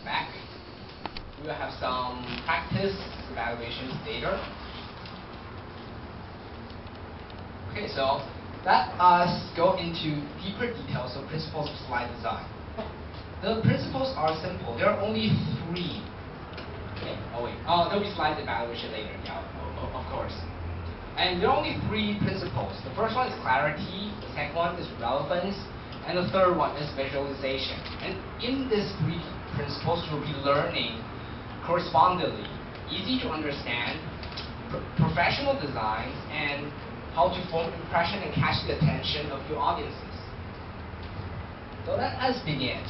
back. We will have some practice evaluations later. Okay, so let us go into deeper details of principles of slide design. The principles are simple. There are only three. Okay. Oh wait. Oh, there'll be slide evaluation later. Yeah, of course. And there are only three principles. The first one is clarity. The second one is relevance. And the third one is visualization. And in these three principles, you'll be learning correspondingly easy to understand professional designs and how to form impression and catch the attention of your audiences. So let us begin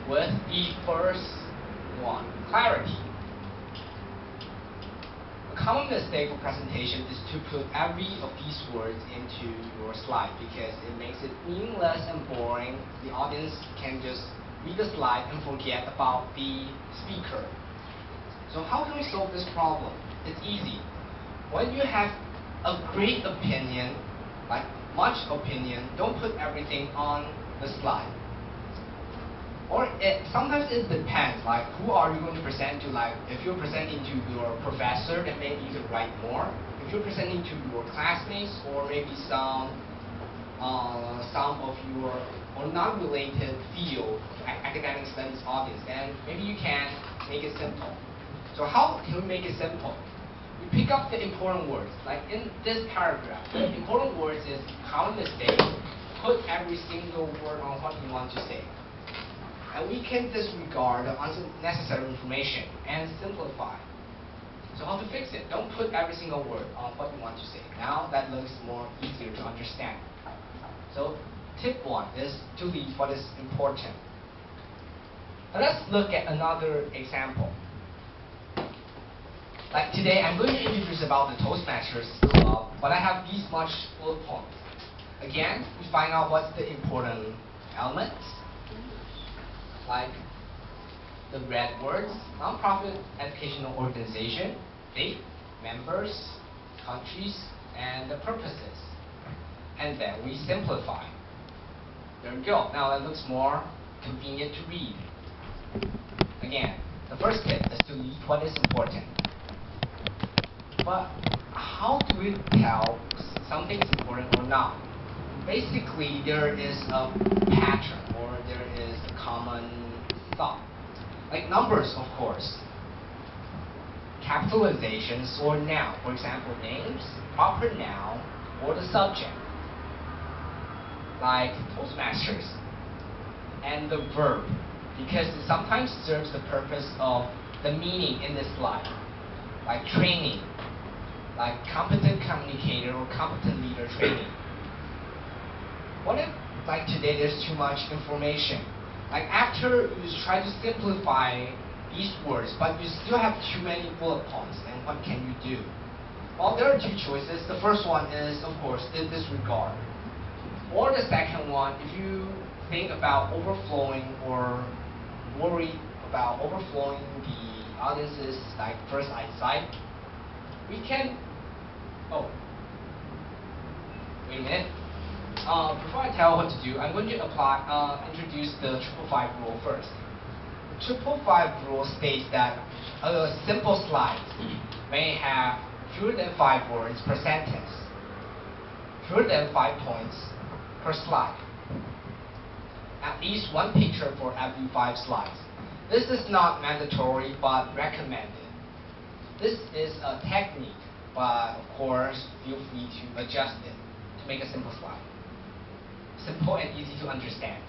with the first one, clarity. A common mistake for presentation is to put every of these words into your slide because it makes it meaningless and boring. The audience can just read the slide and forget about the speaker. So how can we solve this problem? It's easy. When you have a great opinion, like much opinion, don't put everything on the slide. Or sometimes it depends, like who are you going to present to? Like if you're presenting to your professor, then maybe you can write more. If you're presenting to your classmates or maybe some of your or non-related field academic studies audience, then maybe you can make it simple. So how can we make it simple? We pick up the important words. Like in this paragraph, the important words is common mistake. Put every single word on what you want to say. And we can disregard the unnecessary information and simplify. So how to fix it? Don't put every single word on what you want to say. Now that looks more easier to understand. So tip one is to leave what is important. Now let's look at another example. Like today, I'm going to introduce about the Toastmasters Club, but I have these much bullet points. Again, we find out what's the important elements, like the red words, nonprofit educational organization, date, members, countries, and the purposes. And then we simplify. There we go. Now that looks more convenient to read. Again, the first tip is to leave what is important. But how do we tell something is important or not? Basically, there is a pattern or there is a common thought. Like numbers, of course. Capitalizations or noun. For example, names, proper noun, or the subject. Like Toastmasters. And the verb, because it sometimes serves the purpose of the meaning in this slide. Like training, like competent communicator or competent leader training. What if, like today, there's too much information? Like after you try to simplify these words, but you still have too many bullet points, and what can you do? Well, there are two choices. The first one is, of course, disregard. Or the second one, if you think about overflowing or worry about overflowing the audience's like first eyesight, we can, oh, wait a minute. Before I tell what to do, I'm going to introduce the 555 rule first. The 555 rule states that a simple slide may have fewer than 5 words per sentence, fewer than 5 points per slide, at least one picture for every 5 slides. This is not mandatory but recommended. This is a technique, but of course, feel free to adjust it to make a simple slide. Simple and easy to understand.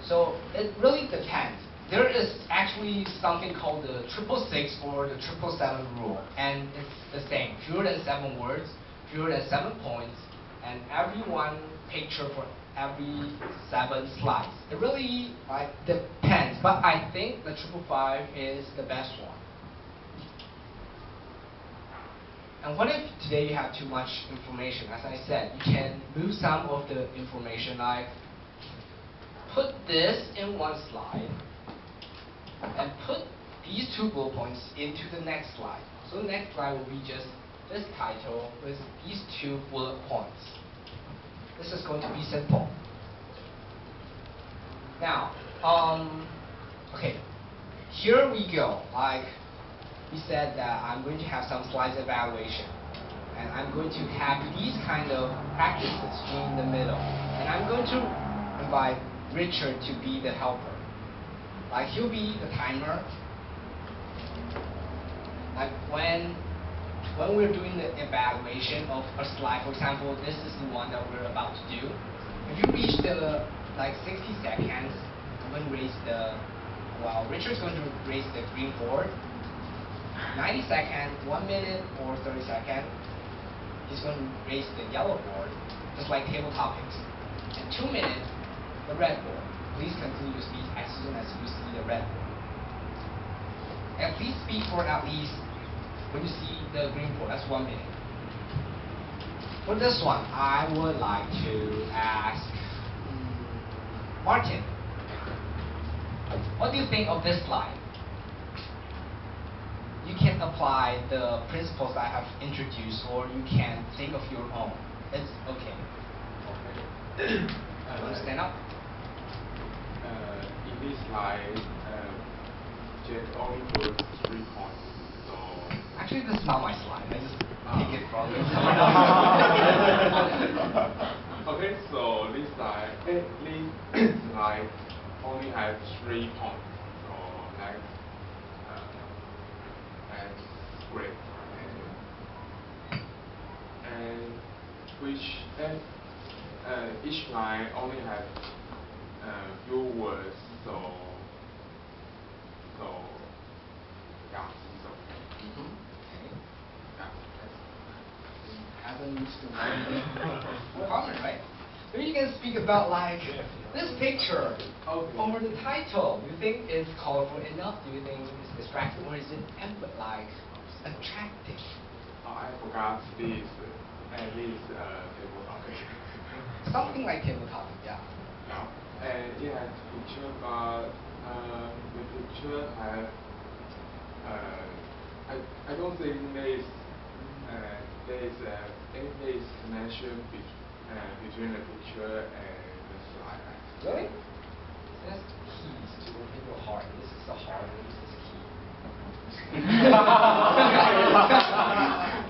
So it really depends. There is actually something called the 666 or the 777 rule, and it's the same. Fewer than 7 words, fewer than 7 points, and every one picture for every 7 slides. It really depends, but I think the 555 is the best one. And what if today you have too much information? As I said, you can move some of the information, like put this in one slide and put these 2 bullet points into the next slide. So the next slide will be just this title with these 2 bullet points. This is going to be simple. Now, Okay, here we go. Like we said that I'm going to have some slides evaluation. And I'm going to have these kind of practices in the middle. And I'm going to invite Richard to be the helper. Like he'll be the timer. Like when we're doing the evaluation of a slide, for example, this is the one that we're about to do. If you reach the like 60 seconds, I'm going to raise the, well, Richard's going to raise the green board. 90 seconds, 1 minute or 30 seconds, he's going to raise the yellow board, just like table topics. And 2 minutes, the red board. Please conclude your speech as soon as you see the red board. And please speak for at least, when you see the green board, that's 1 minute. For this one, I would like to ask Martin, what do you think of this slide? You can apply the principles I have introduced, or you can think of your own. It's okay. Okay. You want to stand up? In this slide, Jet only put 3 points. So actually, this is not my slide. I just take it from you. Okay, so this slide only has 3 points. So that's great. And each line only has few words. So yeah. So. Okay. Haven't used the word common, right? Maybe you can speak about like this picture over the title. Do you think it's colorful enough? Do you think it's distracting, or is it like attractive? Oh, I forgot this. At least table topic. Something like table topic, yeah. Yeah. And it has picture, but the picture has. I don't think there is any connection between the picture and the slide. Really? So that's keys to open your heart. This is the heart, and this is key.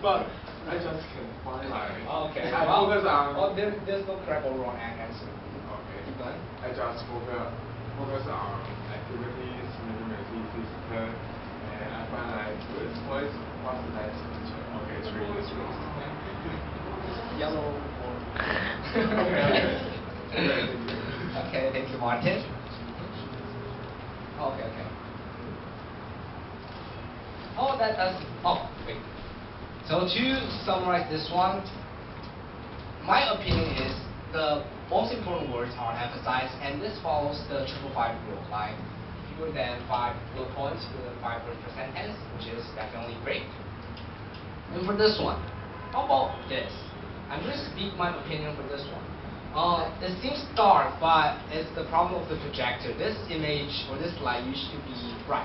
But I just can't find like. Okay. I focus on. Well, there's no correct or wrong answer. Okay. Keep going. I just focus on activities, mathematics, system, and I find like what's the next picture? Okay, it's really this one. Yellow or Okay. Okay, thank you, Martin. Okay. Oh, wait. So to summarize this one, my opinion is the most important words are emphasized, and this follows the 555 rule, like fewer than 5 bullet points with 5 words per sentence, which is definitely great. And for this one, how about this? I'm going to speak my opinion for this one. It seems dark, but it's the problem of the projector. This image or this slide used to be bright.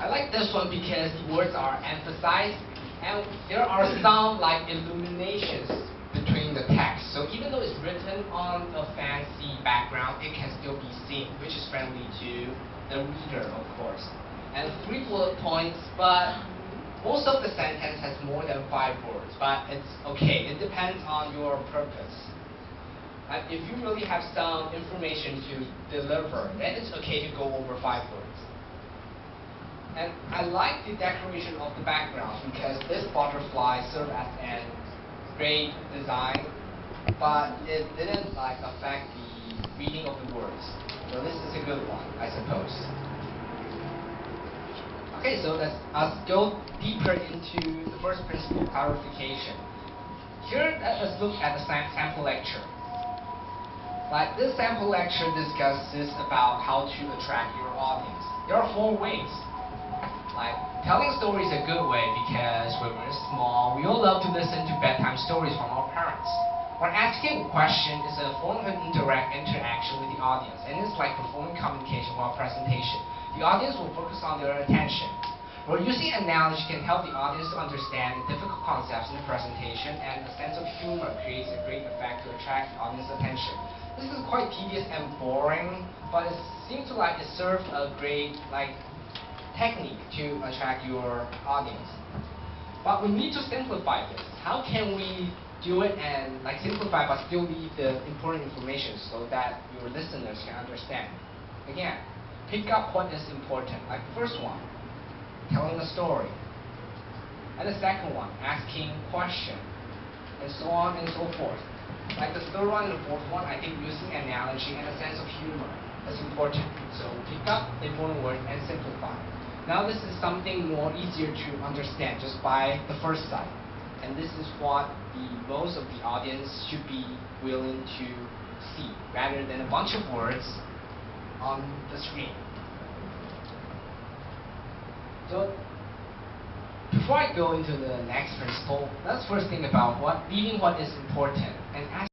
I like this one because the words are emphasized, and there are some like illuminations between the text. So even though it's written on a fancy background, it can still be seen, which is friendly to the reader, of course. And 3 bullet points, but most of the sentence has more than 5 words, but it's okay. It depends on your purpose. If you really have some information to deliver, then it's okay to go over 5 words. And I like the decoration of the background because this butterfly served as a great design, but it didn't affect the reading of the words. So this is a good one, I suppose. Okay, so let's go deeper into the first principle, clarification. Here, let's look at the sample lecture. This sample lecture discusses about how to attract your audience. There are 4 ways. Telling a story is a good way because when we're small, we all love to listen to bedtime stories from our parents. Or asking a question is a form of interaction with the audience, and it's like performing communication while presentation. The audience will focus on their attention. Where using analogy can help the audience to understand the difficult concepts in the presentation, and a sense of humor creates a great effect to attract the audience attention. This is quite tedious and boring, but it seems to like it serves a great technique to attract your audience. But we need to simplify this. How can we do it and simplify but still leave the important information so that your listeners can understand? Again, pick up what is important. Like the first one, telling a story. And the second one, asking questions. And so on and so forth. Like the third one and the fourth one, I think using analogy and a sense of humor is important. So pick up the important word and simplify. Now this is something more easier to understand just by the first sight. And this is what most of the audience should be willing to see, rather than a bunch of words on the screen. So before I go into the next principle, let's first think about leaving what is important and